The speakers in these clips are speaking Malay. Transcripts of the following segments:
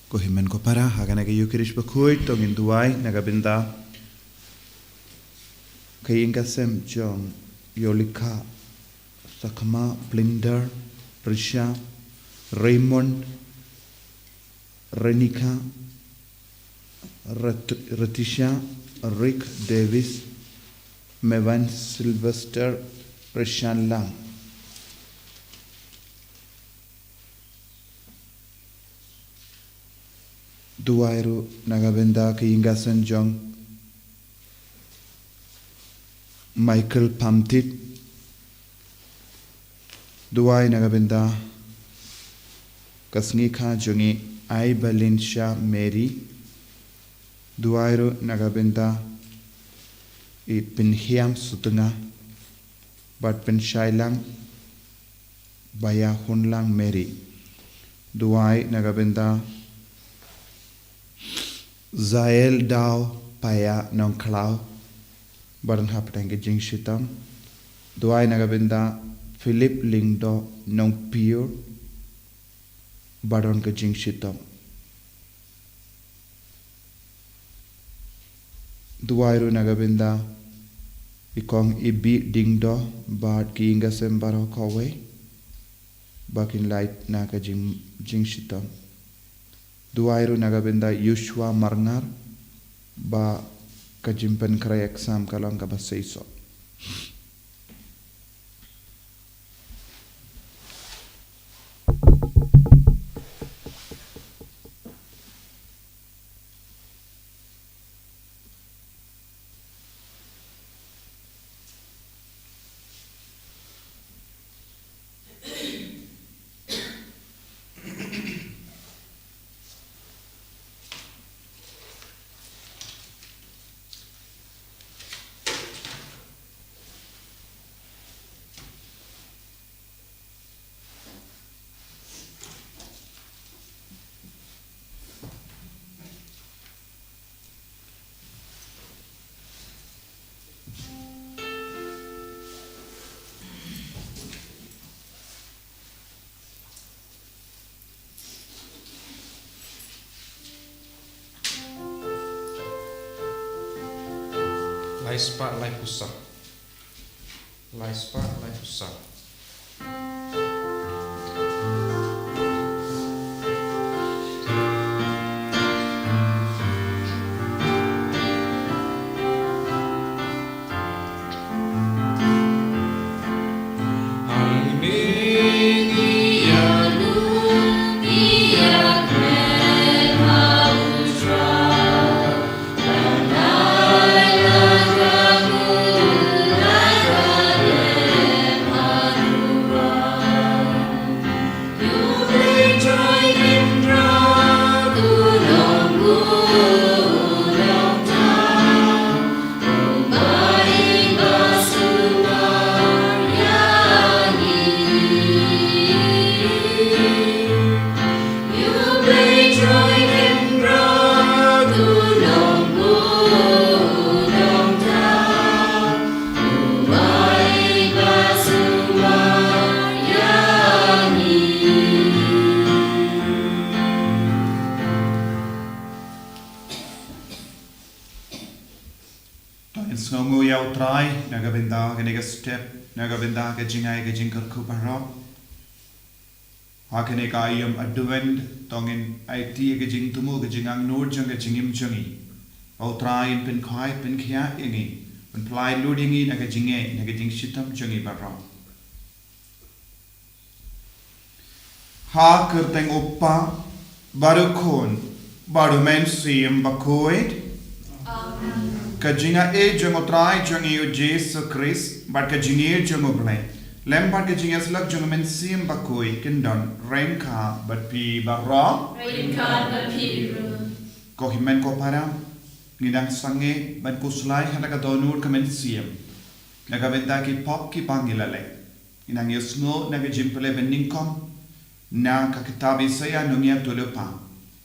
Kohimen ko para hagan aga yukirish bakuy tongin duway nagabinda kayinga sem jong Yolika Sakama Blinder Prisha Raymond Renika Ratisha Rick Davis Mevan Sylvester Rishan Lang Duwairu nagabinda kayinga sem jong Michael Pamtit Duwai nagabinda kasngi kha jungi Ai Balinsha Mary Duwairu nagabinda I Pinhiam Sutunga Bat Pinshailang Baya Hunlang Mary Duwai nagabinda Zael Dao Paya Nong Klau Baran hapatang ke jing shitam Duai nagabinda Philip Lingdo Nong Pure Baran ke jing shitam Duairu nagabinda Ikong Ibi Dingdo Bad ki inga sembaro kawe Bakin light na ke jing shitam Duairu nagabinda Yushua Marngar Ba Kajimpan kray exam kalang kabasaiso. Laispa lai pusat. Laispa lai pusat. Ngongu yau try nagabinda kenega step nagabinda ke jingai ke jingkar kupara hakene ka ayam advent tongin IT ke jing tumu ke jingang nur jang ke jingim jangi au try in pen khai pen khia ingi pen ply loadingi naga jinge naga jing shitam jangi bara ha kerteng oppa baru khon baru men sim bakoid Kajinga jango try jangi Jesus Christ but kajinga jango blame lempar kajinga slak jango men sim bakoi kindon renka but pi barra renka but pi ru ko himen ko para ngidang sange but kuslai hanaga donur kamen sim naga benta ki pop ki pangilale inang yusno naga jimpele beningkom na kakitabi saya nungia tulupa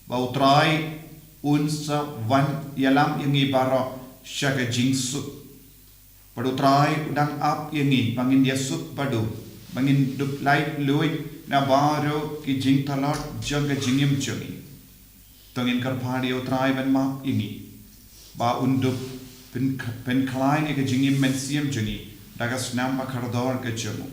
bau try unsa van yalam yangi barra Shaga jingsu Padu try udang up yangi bangin dia sup padu bangin dup light lui na baro ki jing talot jaga jingim jungi tengin karpadi utrai ben map ingi ba undup pen klein ege jingim men siam jengi dagas namba kardor ke jemu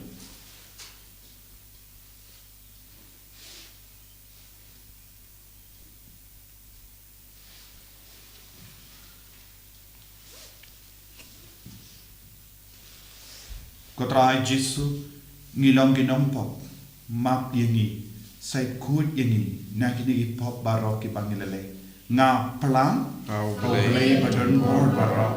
Kotrai Jesu ngilong ginom pop map yengi sai kut yengi nakini pop barok ki bangilale nga pelang Kau play badan bor barok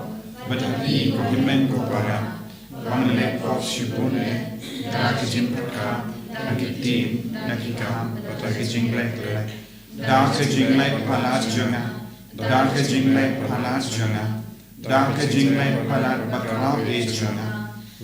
badati kokimen ko para bangilale pop shibune dak jimpaka nakitim nakikam dak jingle dak jingle palas jonga dak jingle palas jonga dak jingle palas bakrao e jonga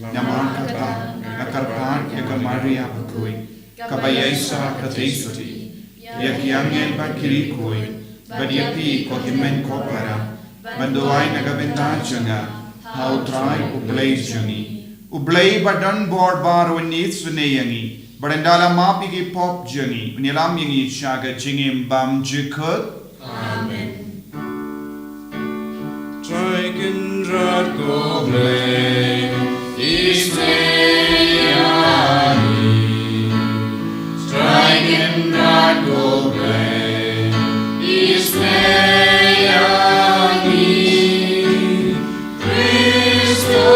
Nyaman kata, nakarpan eka Maria bakui, kabayesa kateisuti, yakiangel bakiri kui, badiapi kokimen kopara, banduai nagabenta janga, hautrai ublay jungi, ublay badan board bar wenit suneyangi, barandala mapi ki pop jungi, nilam yangi shaga jingim bam jikut. Amen. Striking rod goblay. Striking God go play, Cristo,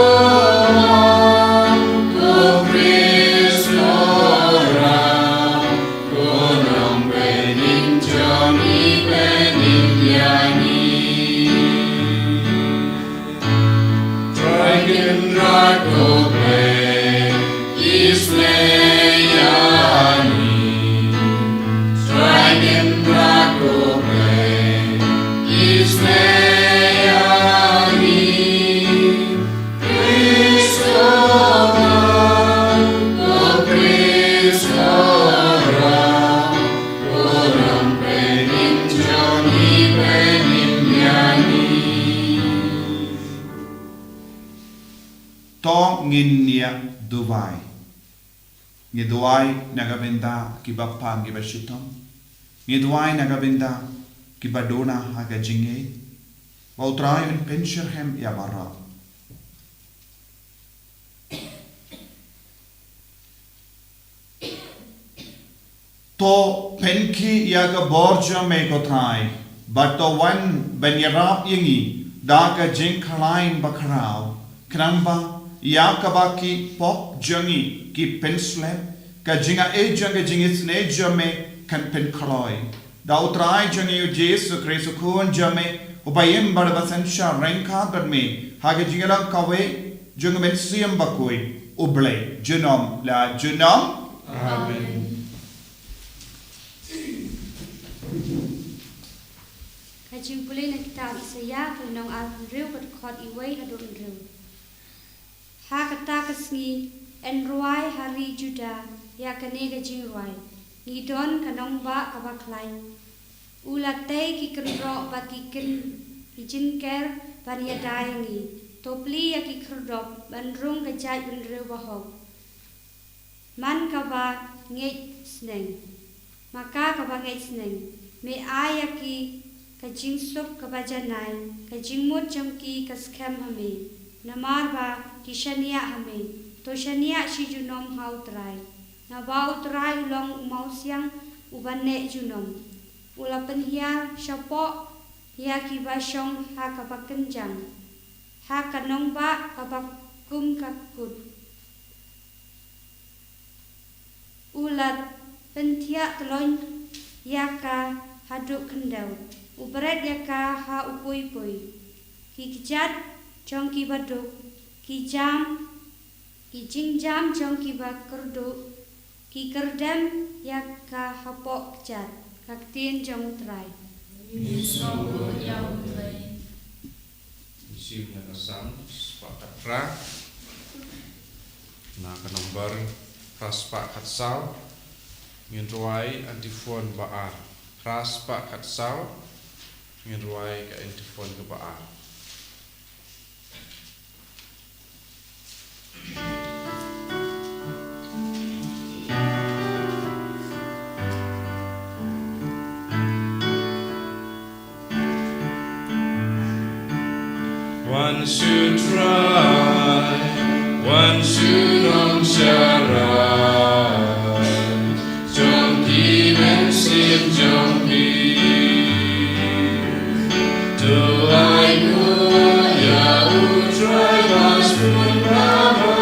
go Cristo, go long benin Johnny benin Yani. Striking God go play, Striking God go play, Cristo, go Cristo, go long benin Johnny benin Yani. To nginia Dubai. Ngiduai nagabenda kibapang kibashitom. Ngiduai nagabenda kibadona haga jinge. Wautrai un pensherhem yamara. To penki yaga borja me kotrai. But to one ben yarap yingi. Daga jing kalain bakarao. Knamba yakabaki pop jangi. Ki penslem ka jinga e janga jingis ne jame kan pen khloi da utrai jangi u Jesu Kristo kun jame ubayem barbasan sha renka kadme hage jingala kawe jung men siam bakoi uble junom la junom. Amen. Kajing pulih na kita Isaya penong alriu kat khot iwai adun riu. Ha kata kesni en ruai hari Juda ya kane kajing ruai. Ngidon kanong ba kabaklay. Ulatay ki kendro bat ki jinker bania dayangi. Topli ya ki kerdop bandrung kajai benriu bahog. Man kaba ngej sneng. Maka kaba ngej sneng. Me aya ki kajing sup kabajanai. Kajing mut jamki kaskem hame. Namar ba kishania hame. To shania si junom hautrai. Na ba utrai ulong umau siang ubane junom. Ulapan hiya syapo hiya kibasyong ha kapakenjang. Ha kanong ba kapakum kakut. Ulat pentia telon yaka haduk kendau. Uberet yaka ha upui-pui. Kikijat jong kibaduk. Kijam kijingjam jong kibakerdu. Kikerdem yaka hapok kejat. Kaktin jong utrai. Misogo yaulay. Isim na kasang sepakat ra. Na kanombar raspa katsal. Nginruai antifon baar. Raspa katsal. Nginruai ka antifon ke baar. One should try, one should not share. Don't give and sip, don't be. Do I know ya who try was pun mama?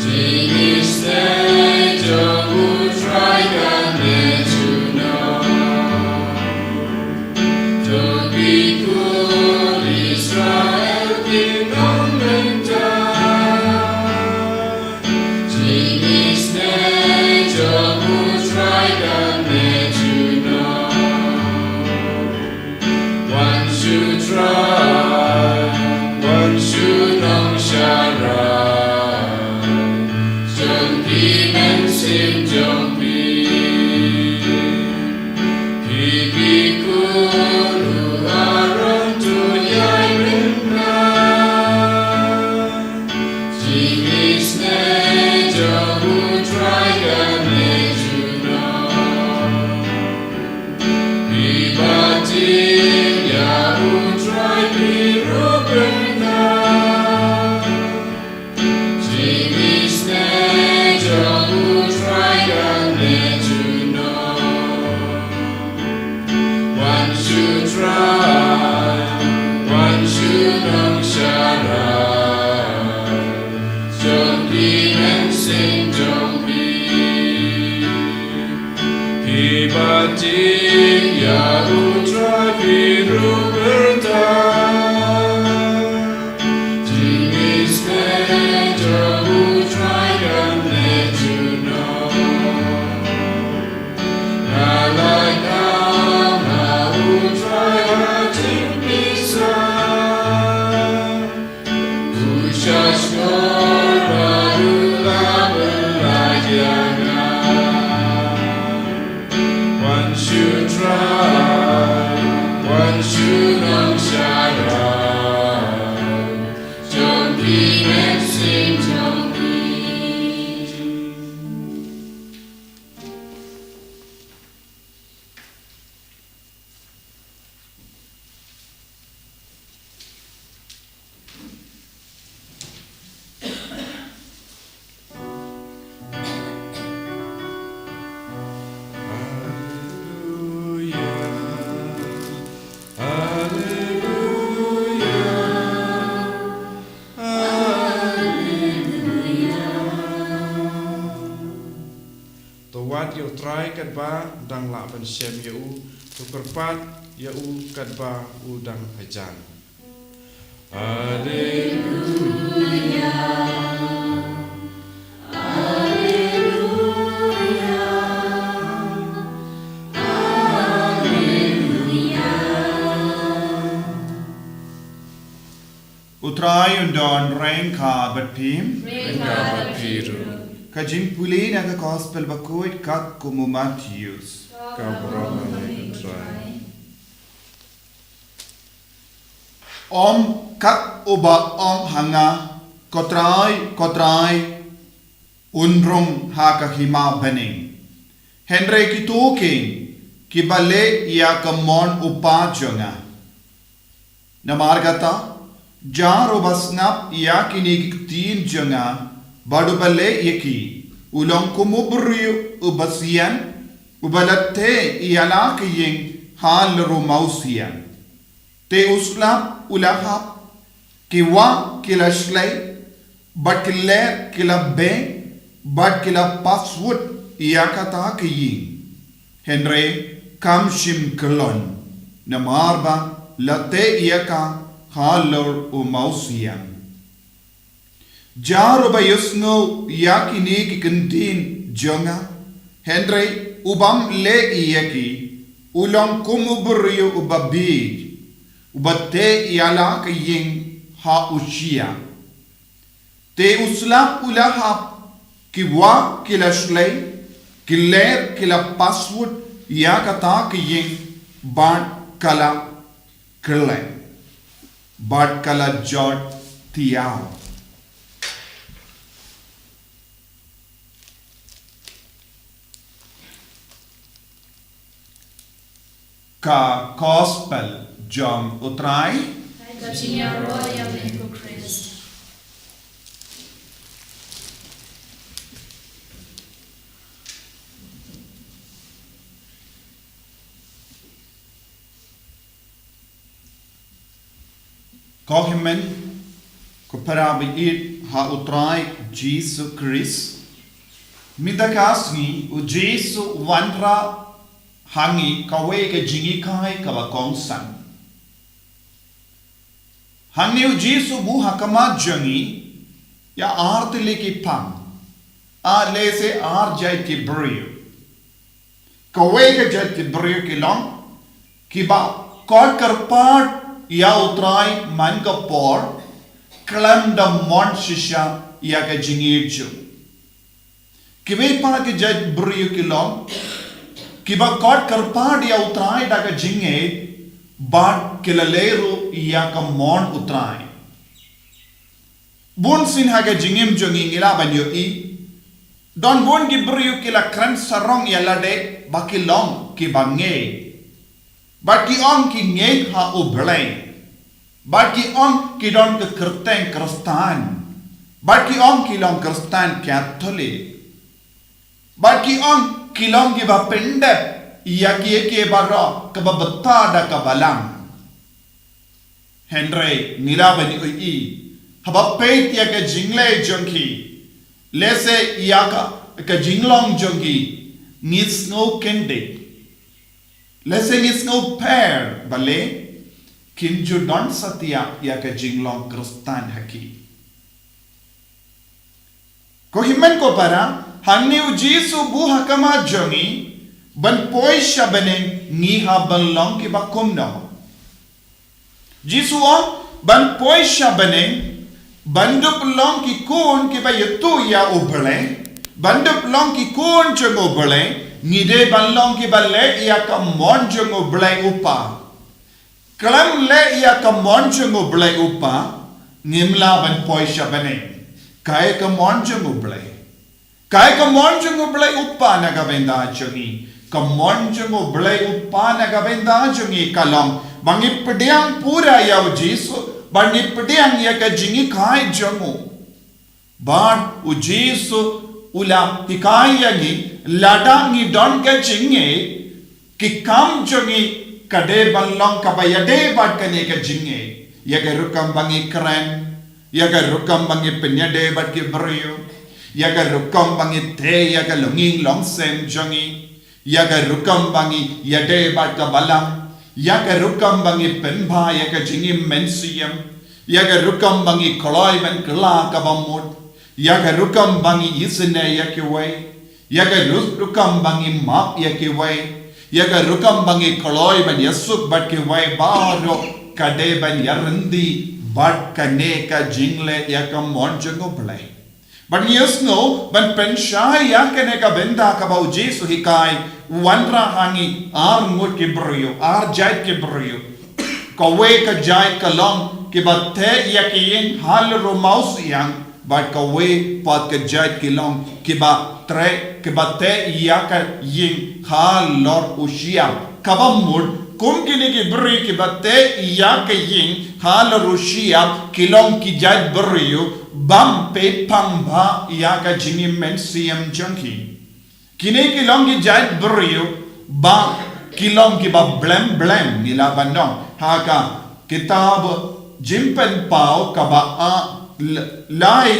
Jenis tejo who try kan to know. Don't be cool, Israel kingdom mental. Jenis tejo who try kan to know. One should try, one should not share. Don't be men sim, don't be. Pipi kulu aron tu yai rinna. Jenis nejo who try kan to know. Bibatin ya who try be rubenna. Jenis nejo who try kan to know. One should try, one should not share. Don't be and sing, don't be. Hibatin ya who try be ruberta. Jenis nejo who try kan to know. Like who try to bisa. Who just baru belajar. One should try, one should not share. Don't be and sing, don't be. Wat yo try kat ba dang la ban shem yo tu kerpat yo kat ba udang hajan. Haleluya. Utrai undon rain ka bat pim. Engkau berpiru. Kajing puli naga gospel bakuit kat kumu Matthews. Kau beroman try. Om kat uba om hanga kotrai unrung ha kahima bening. Henry kituking kibale ya kamon upa jonga. Namargata jar ubasnap ya kinig tin jonga badubale yeki ulong kumubrio ubasian ubalate iala kiying hal rumausian te uslap ulahap kiwa kila shlay but kila be but kila password iyakata kiying Henry kam shim kolon namarba late iyaka halor umausian Jaruba yusno yakini kintin jonga Henry ubam le iyaki ulang kumubrio ubabig ubate yala kaying ha ushia te uslap ulahap kiwa kila shlay kiler kila password yakata kaying bad kala jot tiao ka gospel jong utrai Kajinya roh yang mengikut Kristus. Ko himen ko parabiit ha utrai Jesus Christ midakasni u Jesus wanra hangi kawe ke jingi kai ka ba kong san hangi u Jesus bu hakama jangi ya artli ki pam a le se ar jai ki brio kawe ke jai ki brio ki long ki ba kod karpat या उतराई मन का पौर कलम द मॉन्ट शिशा या के जिंगीर जो किवे पा के जज ब्रियो की लोग किबा कॉट करपाड या उतराई डा के जिंगे बाट किललेरो या का मॉन्ट उतराई बुन सिन हा के जिंगिम जोंगी गिला बन्यो ई डॉन बुन की ब्रियो की ला क्रन सरंग या लडे बाकी लोंग की बंगे Bagi on ki ngeng ha ublay. Bagi on ki don ke kerteng Kristen. Bagi on ki long Kristen Catholic. Bagi on ki long ki ba pendep iya ki ke bara ke ba betada ka balang. Henry nila bani ui haba peit ya ke jingle jonki. Lese iya ka jinglong jonki needs no kende. Lesing is no pair, bale, kinju don satya ya ka jinglong Kristen haki. Ko himen ko para, hanni u Jisu bu hakama jongi, ban poi shabane ngi ha ban long ki bakum no. Jisu on ban poi shabane, bandup long ki kun ki ba yutu ya ubale, bandup long ki kun jong ubale, ngide balong ki balle ia ka monjong oblay upa kalam le ia ka monjong oblay upa ngimla ban poisha bane kai ka monjong oblay upa nagabenda jongi ka monjong oblay upa nagabenda jongi kalam bangi pediang pura ya Jisu bangi pediang ya ka jingi kai jongu ban u Jisu ula hikayangi ladangi don ke jinge ki kam jongi kade balong kabayade bat kane ke jinge yaga rukam bangi kran yaga rukam bangi penyade bat ki brio yaga rukam bangi te yaga longing longsem jongi yaga rukam bangi yade bat ka balam yaga rukam bangi penba yaga jingi mensiam yaga rukam bangi koloi ban kala ka bamut yaga rukam bangi isne yakiwai yaga rukam bangi map yakiwai yaga rukam bangi koloi ban yasuk bat kiwai baro kade ban yarndi bat kane ka jingle yakam monjango play but yes no ban pensha yakane ka benda ka bau Jisu hikai wanra hangi ar ngut ki brio ar jait ki brio kawe ka jait ka long ki batte yakin hal romaus yang but kawe pat ka jait ki long ki ba tre ke bate yaka yin ha lor ushia kabamud kum kini ki bri ki bate yaka yin ha lor ushia kilong ki jad brio bam pe pamba yaka jingi mensiam junkie kini kilong ki jad brio ba kilong ki ba blem nila bandong haka kitab jimpen pau kaba a lai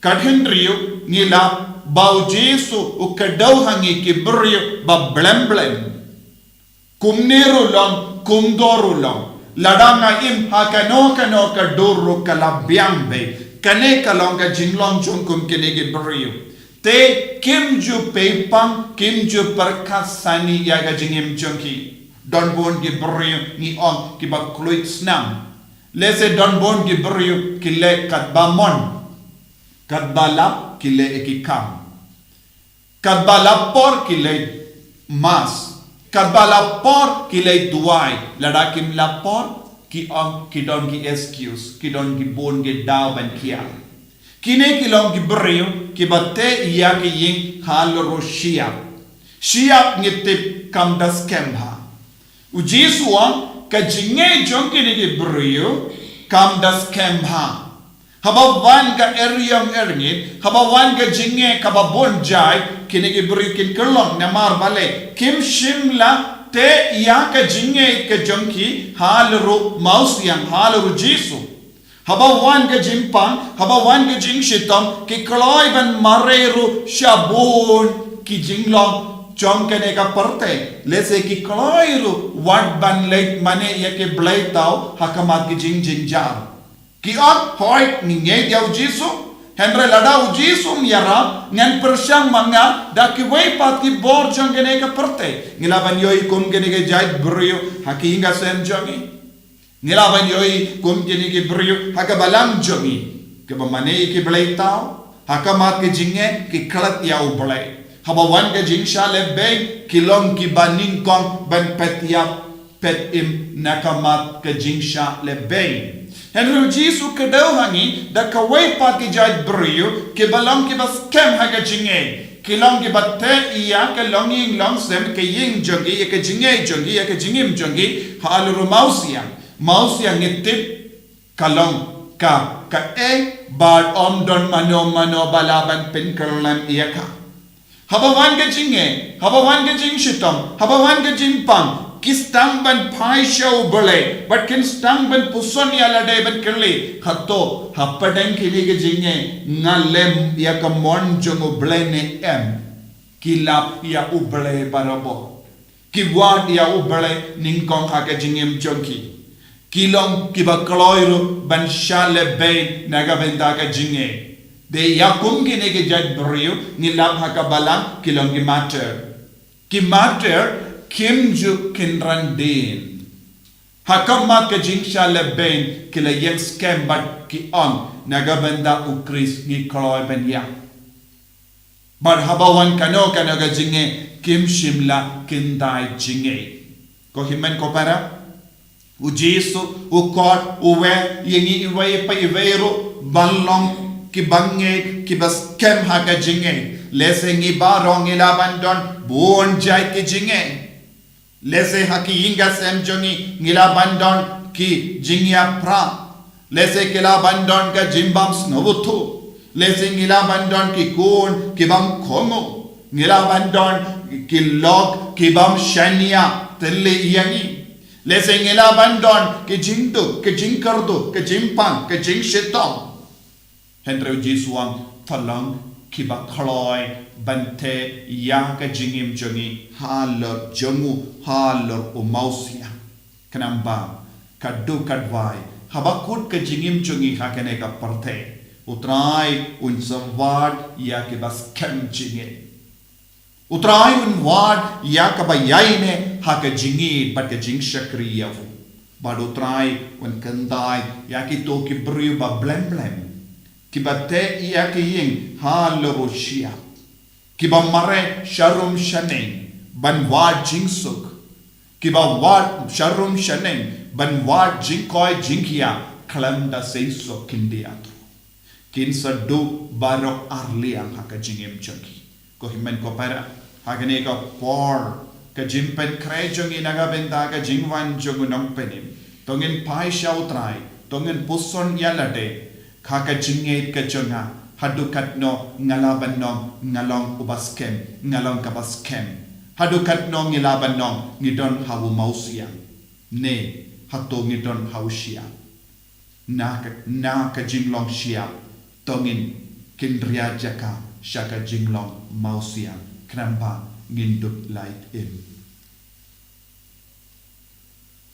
kadhendriyo nila bau Jisu ukadaw hangi kibrio ba blem kumniru long kumdoru long ladanga im hakano kano kaduru kalabyambe kane kalonga jinglong jungkum kine kibrio te kimju pepang kimju perkasani yaga jingim jungki don bon kibrio ni on kiba kluit snam lese don bon kibrio kile katbamon katbalap kile ekikam katbalapor kile mas katbalapor kile duai ladakim lapor ki on ki don ki excuse ki don ki bon ki daw ban kia kine kilong ki brio ki batte iya ki ying haloro shia ngitip kam das kemha u Jisu ka jinge jong kini ki brio kam das kemha haba wan ka eryong erngit haba wan ka jinge ka babon jai kini ki brio kin kerlong namar bale kim shimla te ya ka jinge ka jongki halru maus yang halru jisu haba wan ka jimpang haba wan ka jing shitom ki kloi ban mareru shabon ki jinglong Jong kene ka parte lese ki kloiru wat ban leit mane ya ke blai tau hakamat ki jing jar ki ot hoi nge diau jisu henre lada jisu yara ngan persyang manga da ki wei pat ki bor jong kene ka parte ngilaban yoi kun kene ke jait brio haki inga sem jongi ngilaban yoi kun kene ke brio hakabalang jongi ke mane ki blai tau hakamat ki jinge ki klat yau blai Habawan ka jing sha le beng kilong ki baning kong ban pet im nakamat ka jing sha le beng. Henry Jisu ka daw hangi da kawai pa ki jait brio ki balong ki bas kem ha ka jinge. Kilong ki batte iya ka longing long sem ka ying jongi ya ka jinge jongi ya ka jingim jongi haluru mausiang. Mausiang itip kalong ka bad omdon mano balaban pinkerlan iya ka. Habawan ka jinge, habawan ka jing shitom, habawan ka jing pang, kistang ban pai show bole, but kin stang ban puson ya lade ban kerli, hato hapadang kili ka jinge, ngalem ya ka mon jongo ble ne em, kilap ya uble barabo, kiwad ya uble ningkong ha ka jingem jonki, kilong kibakloiru ban shale bain nagabenda ka jinge. De yakum kine ke jad brio nilab hakabalang kilong ki matter kim ju kinran din hakamat ke jingsha leben kila yek scam bat ki on nagabanda ukris ni kroy ben ya bar habawan kano ga jinge kim shimla kindai jinge ko himen ko para u jisu u kot u we yengi iwe pa iveru balong ki bange ki bas kem ha ka jinge lese ngi barong ilabandon bon jai ki jinge lese haki inga sem jongi ngilabandon ki jingya pra lese kilabandon ka jimbam snowutu lese ngilabandon ki kun ki bam kongo ngilabandon ki lok ki bam shania telle yangi lese ngilabandon ki jingdu ki jingkardu ki jimpang ki jingshitom Henry Jisuang talang kiba kloi bante ya ka jingim jongi halor jongu halor umausia kanamba kadu kadwai habakut ka jingim jongi hakane ka parte utrai un samwad ya ke bas kem jinge utrai un wad ya ka bayaine haka jingi bat ka jing shakriya bad utrai un kandai ya ki to ki bru ba blem Kibate iya kiying haloro shia. Kiba mare sharum shaneng ban wad jingsuk. Kiba wad sharum shaneng ban wad jingkoi jingkia kalamda seiso kindiatro. Kinsa do barok arliang haka jingem chaki. Ko himen ko para hagane ka por ka jimpen kre jongi naga benta ka jingwan jongu nong penim. Tongin pai shautrai tongin puson yalade. Kaka jingait ka jonga hadukat no ngalaban no ngalong ubaskem ngalong kabaskem hadukat no ngilaban no ngidon hawu mausiang ne hato ngidon hausia na ka jinglong sia tongin kindria jaka shaka jinglong mausiang krampa nginduk light in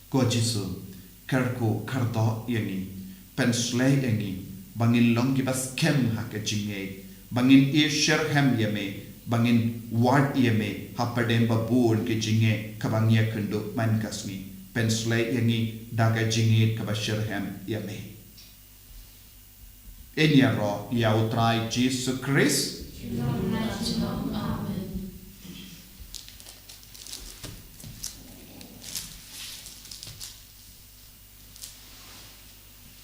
ko jisu karko kardo yangi penslay yangi bangin long ki bas kem ha ka jinge bangin isher hem yeme bangin ward yeme hapadem babur ke jinge kabangya kundu man kasmi penslay yangi daga jinge kabashir hem yeme enya ro ya utrai Jesus Christ Amen.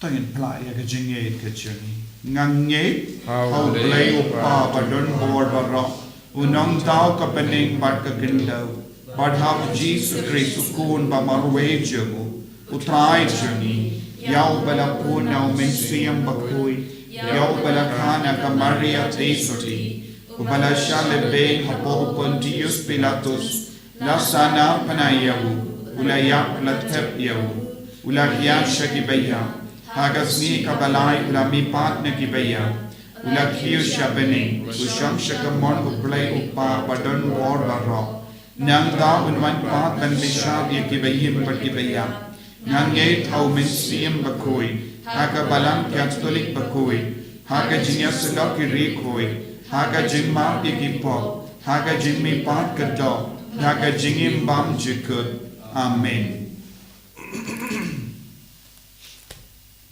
Tangin playa ka jingay ka chuni ngangay How play upa badon board barok unong tao ka pening bat ka kindaw but how Jesus Christ ukun ba marwe jago utrai jangi, yau bala puna mensiam bakui, yau bala kana kamaria tesoti, ubala shale ben hapo Pontius Pilatus, lasana panayahu, ulayak latep yahu, ulakya shakibaya, hagasni kabalai ulamipat nakibaya, ulakhiu shabene, usham shakamon uplay upa badon war barro, nangda unwan pat ban bishab yakibayim bakibaya, nange tau mensiam bakui, haga balam Catholic bakui, haga jinyas lokiri koi, haga jingma yakipo, haga jingmi pat kado, haga jingim bam jikut. Amen.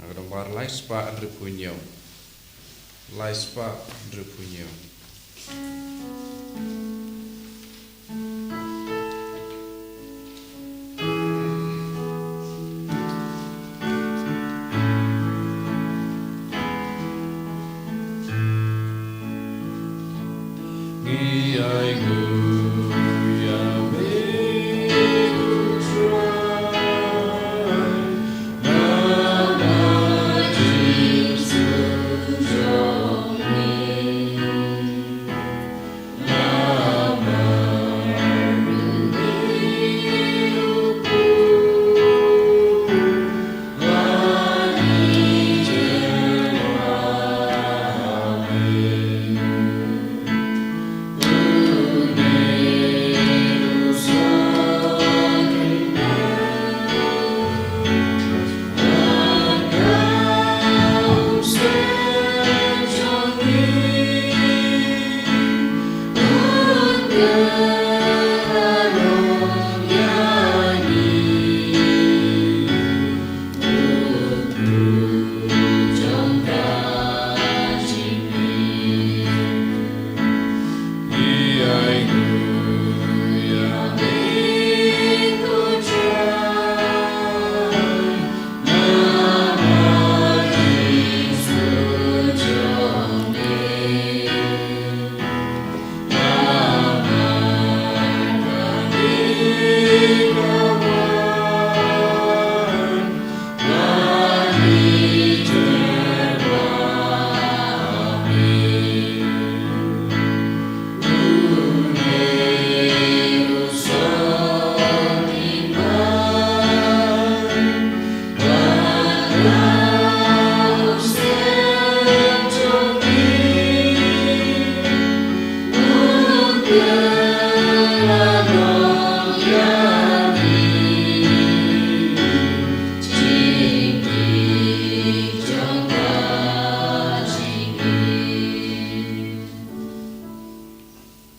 Agora lá spa Andre Punhão. Lá spa Andre Punhão.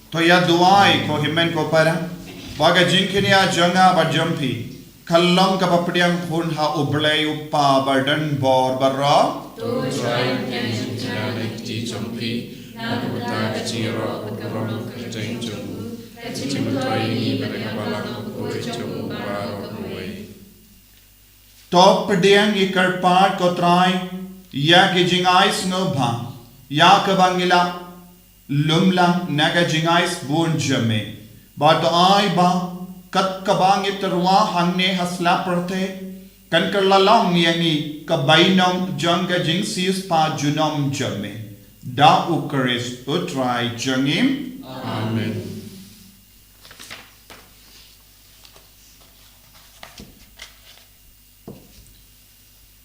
Toya duai ko himen ko para baga jinkinia janga ba jampi kallam ka papriang hun ha ublay upa bardan bor barra To try Jangan di jampi, nak buta keciro, bergerak kerjeng jemu, kecimutoi ini berkabalang kue jemu baru kue. Top pediang ikar part ko try ya ke jingais no bha ya ka bangila lumlang naga jingais bun jame ba to ai ba kat kabang itarwa hangne hasla prate kan kerlalong yangi kabainong jangga jingsis pa junom jame da ukaris utrai jangim. Amen.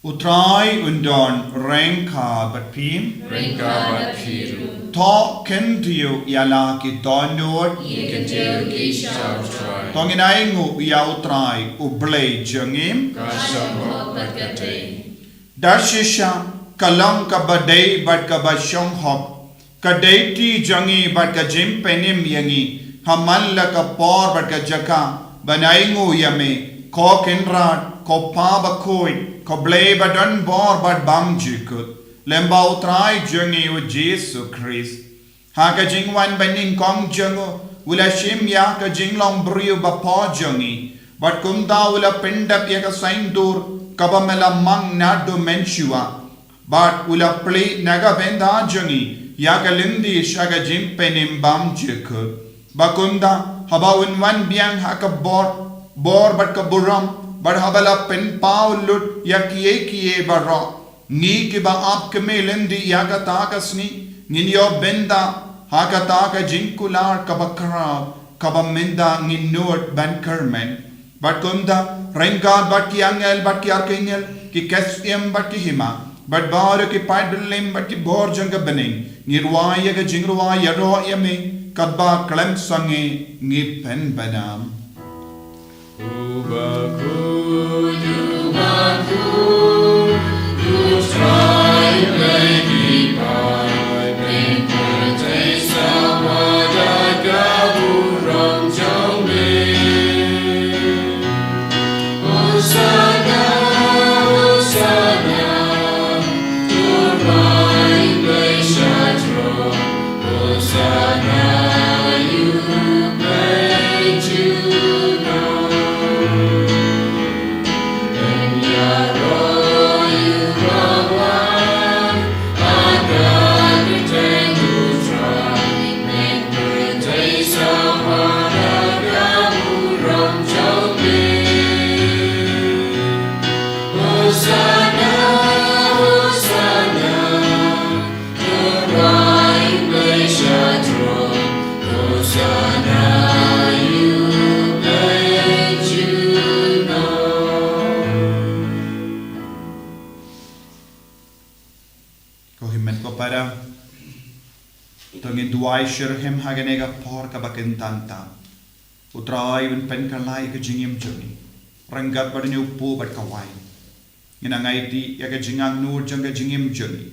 Utrai undon rengka batpim Rengka bathiru, to kendio yala ki donor ikentil kisah try, tonginai ya utrai ublay jangim kasam hok berkate, Darshisha kalam ka badai bat ka bashong hok kadaiti jangi bat ka jim penim yangi hamal la ka por bat ka jaka banaingu yame ko kenrat ko pa bakoi ko blay badan bor bat bam jikut lemba utrai jangi u Jesu Christ ha ka jingwan baning kong jango ula shim ya ka jinglong briu ba po jangi bat kumda ula pindap ya ka saindur kabamela mang nado menshua but ula play naga benda jangi ya kalindi shaga jim penim bam jekut bakunda haba unwan biang haka bor but ka buram Barhabala pen paulut yakie barra. Ni kiba ap kemelendi yagatakasni. Ninyo benda hakataka jinkular kabakara. Kabamenda nginur ban kermen. But kunda rengad but ki angel but ki arkengel ki kesiem but ki hima. But bar ki paidelim but ki bor janga bening. Nirwaya ga jingruwaya ro yame. Kadba klem sange ngi pen banam. Shirhim haganega porka bakentanta. Utrai ben penkalai ke jingim juni. Rangat badani upu bat kawai. Inangaiti yaga jingang nur janga jingim juni.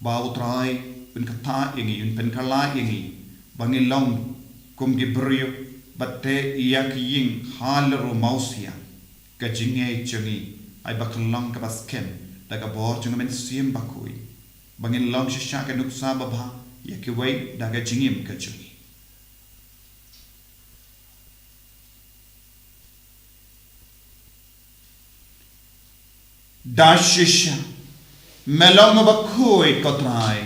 Ba utrai ben kata ingi ben penkalai ingi. Bangilong kum gibrio batte iyak ying halero mausia. Ka jingai jungi ay bakalong ka baskem daga bor janga men siem bakui. Bangilong shishaka nuksa babha. Yakiway daga jingim kajungi. Dashisha melong bakoi kotrai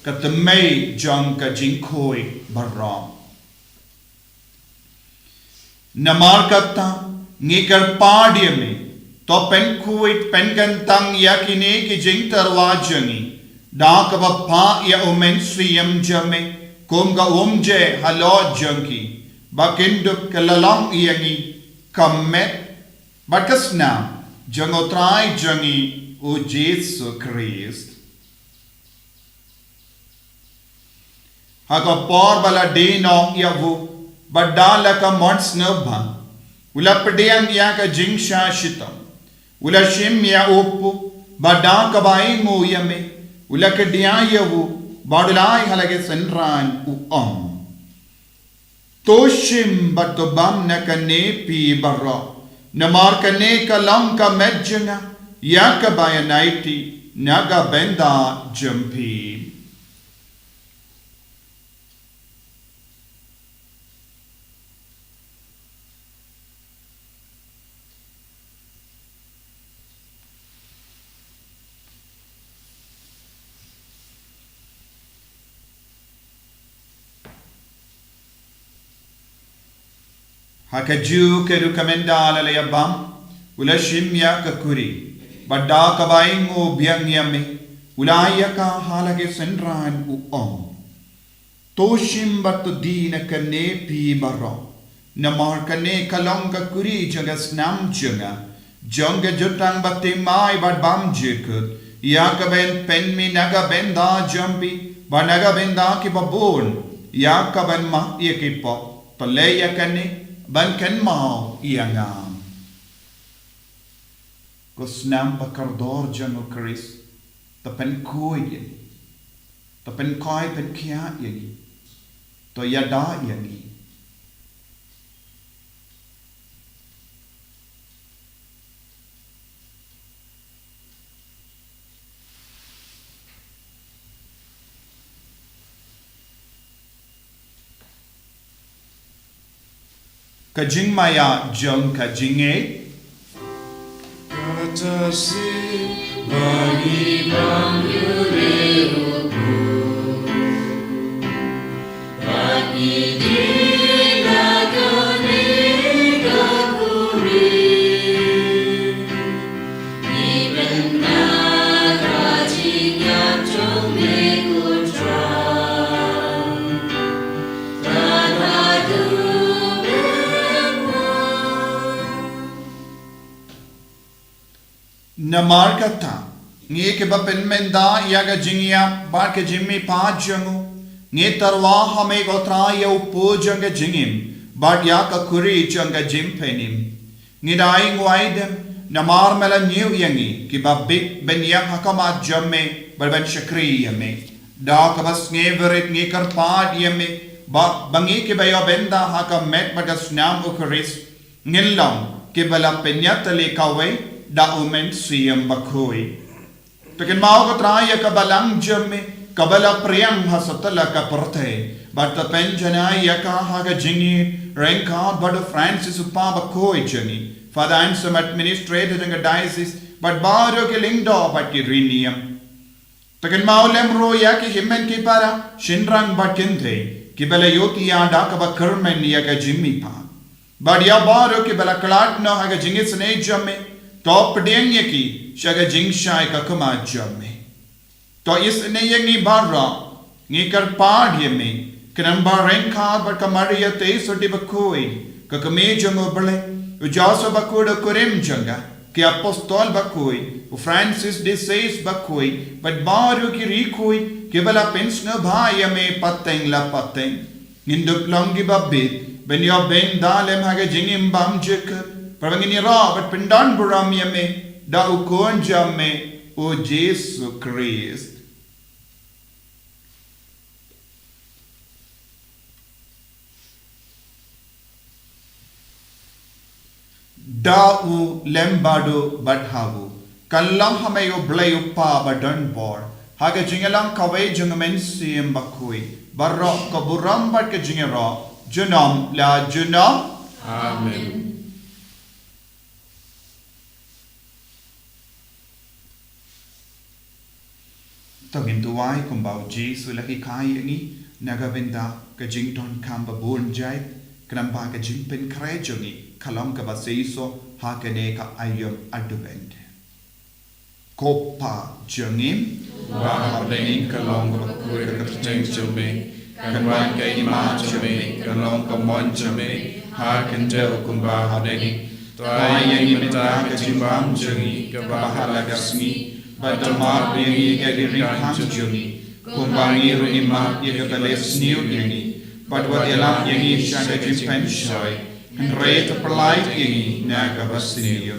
katamay jong ka jingkoi barra. Namar kata ngikar padiyame to penkuit penkantang yakine ki jing tarwajangi. Dakaba pa ya omen siyam jame kumga umje halo junki bakinduk kalalang iyangi kamet bakasna jangotrai jangi o Jesu Christ haka por bala dino yavu badala ka mons nobha ula pedang ya ka jingsha shitam ula shim ya upu badaka baingo yame Ulakadiayavu Badulai halage senran uom. Toshim batobam nakane pi barra. Namarkane kalamka medjana. Yakabaya naga benda jumpi. Hakaju keru kamendala layabam ulashimya kakuri badda kabaingo byangyame ulayaka halage senran uom toshim batu dina kane pi barro namar kane kalong kakuri jaga snam janga jutang bate mai badbam jekut yakaben penmi naga benda jampi banaga benda ki babon yakaben ma yekipo taleya kane ban kan mau iangam kusnam pakardor jango Chris tapen koi tapen koi pen kia yagi to yada yagi Kajing maya jong kajinge Katasi bagi bang yureruku Bagi dina kani kakuri Namar kata, ngi ke bapen menda yaga jingia bar ke jimmi pa jangu, ngi tarwa hame gotra ya upo janga jingim, bar ya ka kuri janga jimpenim. Ngi dai ngwaidem, namar mela new yangi, ki babik ben yang hakama jamme, bar ben shakri yame. Da ka bas ngi verit ngi karpad yame, ba bangi ke bayo benda haka met bagas nam ukaris, ngilang ke bala penyatale kawe, da umen siyam bakhoy. Tekin mau ka traya ka balang jamme, kabala priyang hasatala ka parthe, but the penjana yaka haga jingi, renka but Francis upa bakhoy jani. Father Ansem administrated in a diocese, but baro ke lingdo but ki rinium. Tekin mau lemro yaki himmen ki para, shinrang but kinthe, kibala yoti yanda ka bakurmen yaka jimmi pa. But ya baro ke bala kalat no haga jingis ne jamme, top denge ki shaga jingshai ka kuma jamme to is ne yengi barra ngi kar pad yeme kanamba renka bar kamariya te soti bakoi ka kame jango bale ujaso bakoda korem janga ki apostol bakoi u Francis de Sales bakoi but baru ki rikoi ke bala pensna bhaya me pateng la pateng nindup longi babit ben yo ben dalem haga jingim bam jek Pravangini ra but pindan buram yame da ukon jamme o Jesus Christ. Da u lembado but havu kallam hamayo blayu pa badan bor haga jingalang kawai jungamen siem bakui barra kaburam but ke jingera junam la junam. Amen. Tagin tuwai kumbau Jesu lagi kai ini naga benda ke jington kamba bon jai kenamba ke jingpen krejongi kalam ke baseiso hakene ka ayam advent kopa jengim Wa bening kalong ka kuri ka teng jome kanwan ka ima jome kalong ka mon jome ha kan del kumba hadeni toy yang imita ka jimbam jengi ka bahala gasmi Batamar bingi gadi ringhan jungi, kumbangi ru ima yega bales new yengi, but what elam yengi shanga jimpen shoy, and rate perlite yengi naga basiniyo.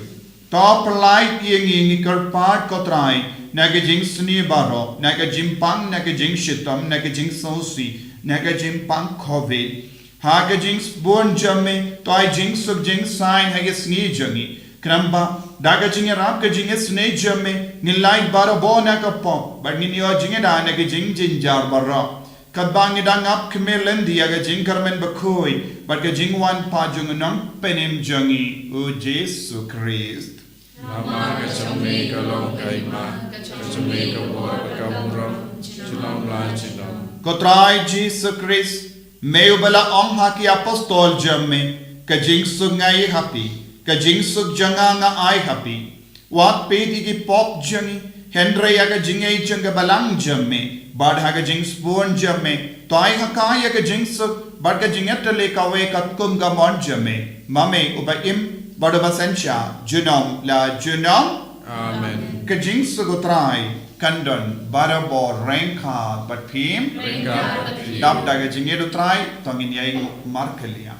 Ta perlite yengi ni karpat kotrai, naga jing sni baro, naga jimpang naga jing shitam, naga jing sosi, naga jimpang covid, haga jing born jamme, toy jing sub jing sign haga sni jungi, kramba. Daga jinge rap ka jinge sne jamme nilai baro bona ka pop but ni yo jinge da na ka jing jinjar barra kadbangi dang up kmelen dia ka jing karmen bakoi but ka jing wan pa jung nang penem jangi o Jesus Christ Nama ka jome ka long ka ima ka jome ka bor ka muram chilom la chilom kotrai Jesus Christ meu bala ong ha ki apostol jamme ka jing sungai happy ka jingsuk janga nga ai happy wat peti ki pop jangi Henry aga jingay janga balang jamme bad haga jings born jamme toy haka yaga jingsuk bad ka jingatale kawe katkum ga mon jamme mame ubaim badaba sensha junam la junam Amen ka jingsuk utrai kandon barabo renka but pim dap daga jingay utrai tongin yay markelia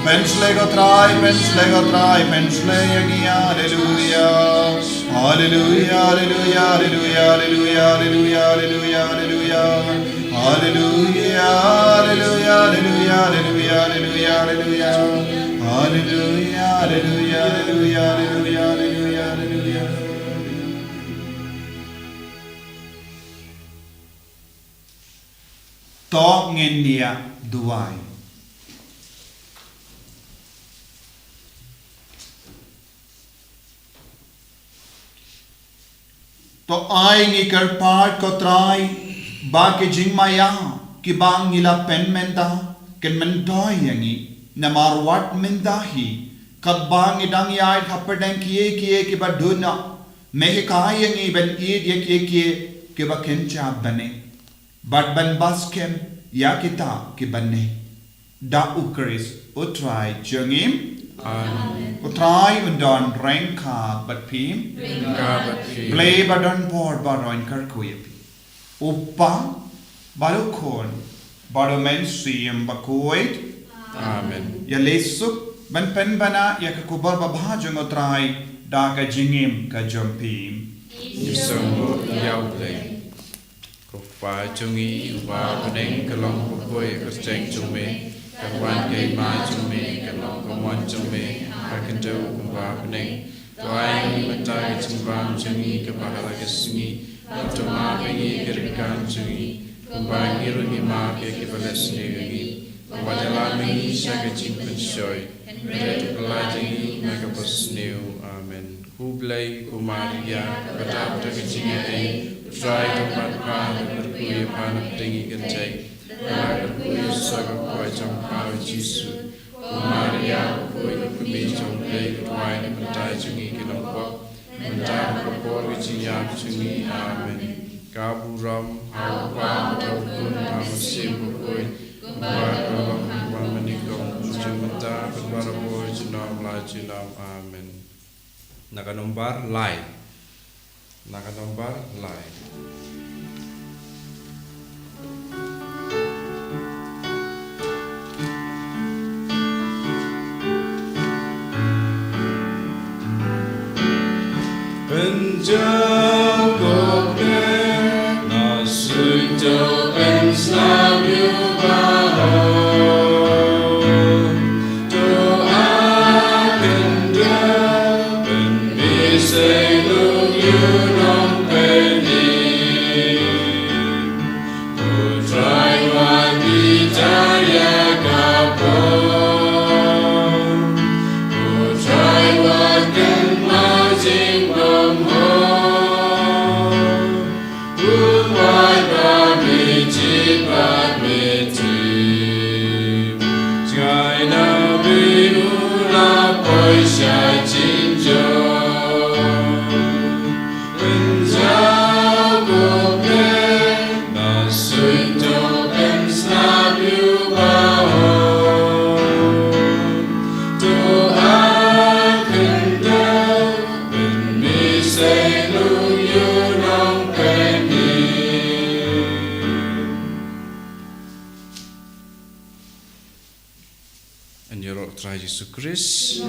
Pensle go trai, pensle yangi, hallelujah. Hallelujah, hallelujah, hallelujah, hallelujah, hallelujah, hallelujah, hallelujah. Hallelujah, hallelujah, hallelujah, hallelujah, hallelujah, hallelujah. Hallelujah, hallelujah, hallelujah, hallelujah, hallelujah, hallelujah. To ngenia duai. To ai ngi karpart ko trai ba ke jing maya ki bang nila pen menda ken mendoy yangi na marwat mendahi kat bang idang yai kapadang kiye ki baduna mehe kai yangi ben id ye ki ba kencha bane but ban baskem ya kita ki bane da ukris utrai jangim Amen. utrai undon rengka bat pim Kabati. play badon board baron karkuyapi upa balukon badomen siyam bakuit Amen. ya lesuk ban pen bana ya kakubar babhajong utrai da ka jingim ka jompim Isong yaw play. Kufa chungi uba paneng kalong kupoy kasteng chume. Kawan kay ma chume kalong kamwan chume. Kakandaw kumba paneng. Tuay matay chumbang chungi kabahala kasungi. Utama pingi kirikan chungi. Kumba ngirungi ma kaya kibalas niyungi. Kumadala mingi siya kachimpan siyoy. Redo kalajangi magabas niyo. Amen. Kublay kumaria katap takichinga ay try to pan berkuya panap tingi kencay berkuya saga kuay jong pao jisu kumaria kuy kumi jong play kuay na mentay jungi kinongkok mentay kapor wichinya jungi amen kaburam hawpa tawkun amusim kuy kumbara kolong manikong jumenta kumbara boy junam la junam amen. Nakanombar live. Nakanombar live. Penjago nasujo penslavu Yesus Kristus.